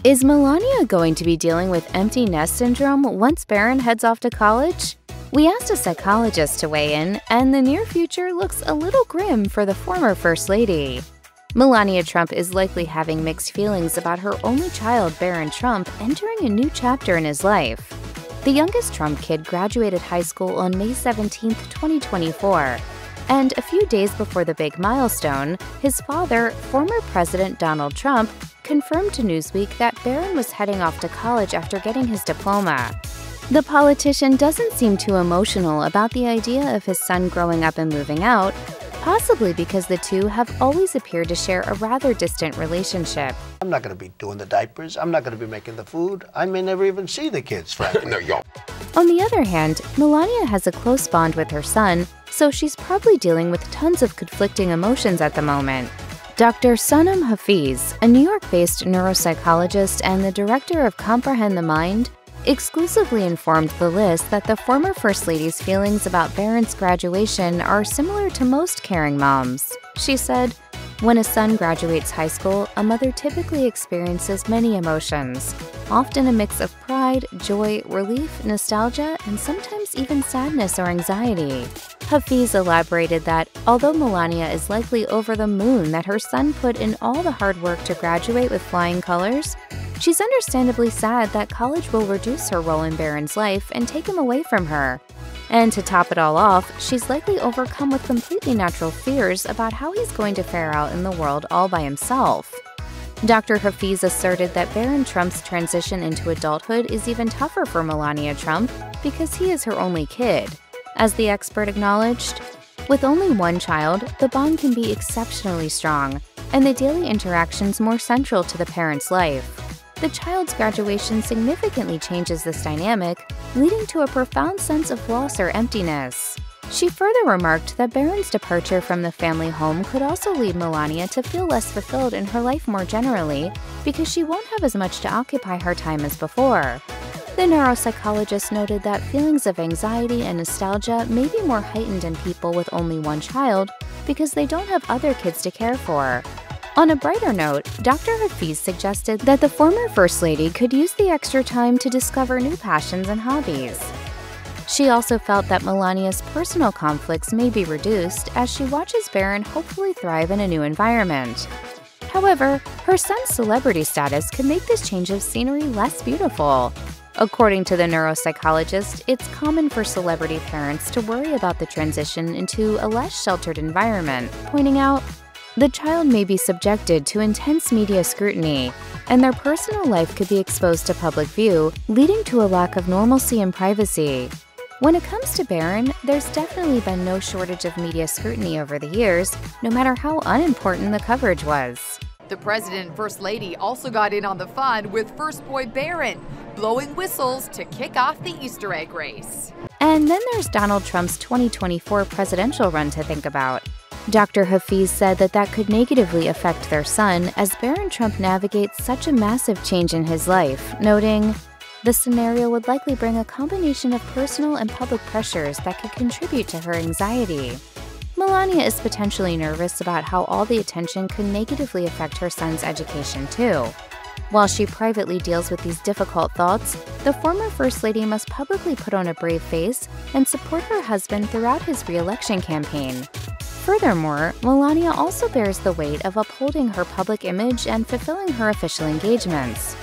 Is Melania going to be dealing with empty nest syndrome once Barron heads off to college? We asked a psychologist to weigh in, and the near future looks a little grim for the former First Lady. Melania Trump is likely having mixed feelings about her only child, Barron Trump, entering a new chapter in his life. The youngest Trump kid graduated high school on May 17, 2024. And a few days before the big milestone, his father, former President Donald Trump, confirmed to Newsweek that Barron was heading off to college after getting his diploma. The politician doesn't seem too emotional about the idea of his son growing up and moving out, possibly because the two have always appeared to share a rather distant relationship. I'm not going to be doing the diapers. I'm not going to be making the food. I may never even see the kids, frankly. No, yo. On the other hand, Melania has a close bond with her son, so she's probably dealing with tons of conflicting emotions at the moment. Dr. Sanam Hafiz, a New York-based neuropsychologist and the director of Comprehend the Mind, exclusively informed The List that the former First Lady's feelings about Barron's graduation are similar to most caring moms. She said, "When a son graduates high school, a mother typically experiences many emotions, often a mix of pride, joy, relief, nostalgia, and sometimes even sadness or anxiety." Hafiz elaborated that, although Melania is likely over the moon that her son put in all the hard work to graduate with flying colors, she's understandably sad that college will reduce her role in Barron's life and take him away from her. And to top it all off, she's likely overcome with completely natural fears about how he's going to fare out in the world all by himself. Dr. Hafiz asserted that Barron Trump's transition into adulthood is even tougher for Melania Trump because he is her only kid. As the expert acknowledged, with only one child, the bond can be exceptionally strong, and the daily interactions more central to the parent's life. The child's graduation significantly changes this dynamic, leading to a profound sense of loss or emptiness. She further remarked that Barron's departure from the family home could also lead Melania to feel less fulfilled in her life more generally, because she won't have as much to occupy her time as before. The neuropsychologist noted that feelings of anxiety and nostalgia may be more heightened in people with only one child because they don't have other kids to care for. On a brighter note, Dr. Hafiz suggested that the former First Lady could use the extra time to discover new passions and hobbies. She also felt that Melania's personal conflicts may be reduced as she watches Barron hopefully thrive in a new environment. However, her son's celebrity status could make this change of scenery less beautiful. According to the neuropsychologist, it's common for celebrity parents to worry about the transition into a less sheltered environment, pointing out, "The child may be subjected to intense media scrutiny, and their personal life could be exposed to public view, leading to a lack of normalcy and privacy." When it comes to Barron, there's definitely been no shortage of media scrutiny over the years, no matter how unimportant the coverage was. The President and First Lady also got in on the fun with first boy Barron, blowing whistles to kick off the Easter egg race. And then there's Donald Trump's 2024 presidential run to think about. Dr. Hafiz said that could negatively affect their son as Barron Trump navigates such a massive change in his life, noting, "The scenario would likely bring a combination of personal and public pressures that could contribute to her anxiety." Melania is potentially nervous about how all the attention could negatively affect her son's education, too. While she privately deals with these difficult thoughts, the former First Lady must publicly put on a brave face and support her husband throughout his re-election campaign. Furthermore, Melania also bears the weight of upholding her public image and fulfilling her official engagements.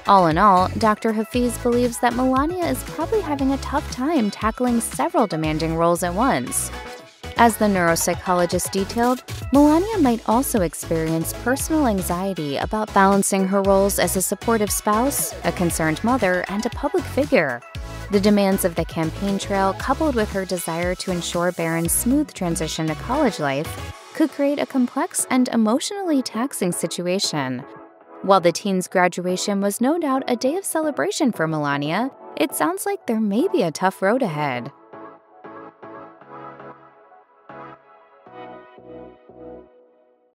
All in all, Dr. Hafiz believes that Melania is probably having a tough time tackling several demanding roles at once. As the neuropsychologist detailed, Melania might also experience personal anxiety about balancing her roles as a supportive spouse, a concerned mother, and a public figure. The demands of the campaign trail, coupled with her desire to ensure Barron's smooth transition to college life, could create a complex and emotionally taxing situation. While the teen's graduation was no doubt a day of celebration for Melania, it sounds like there may be a tough road ahead.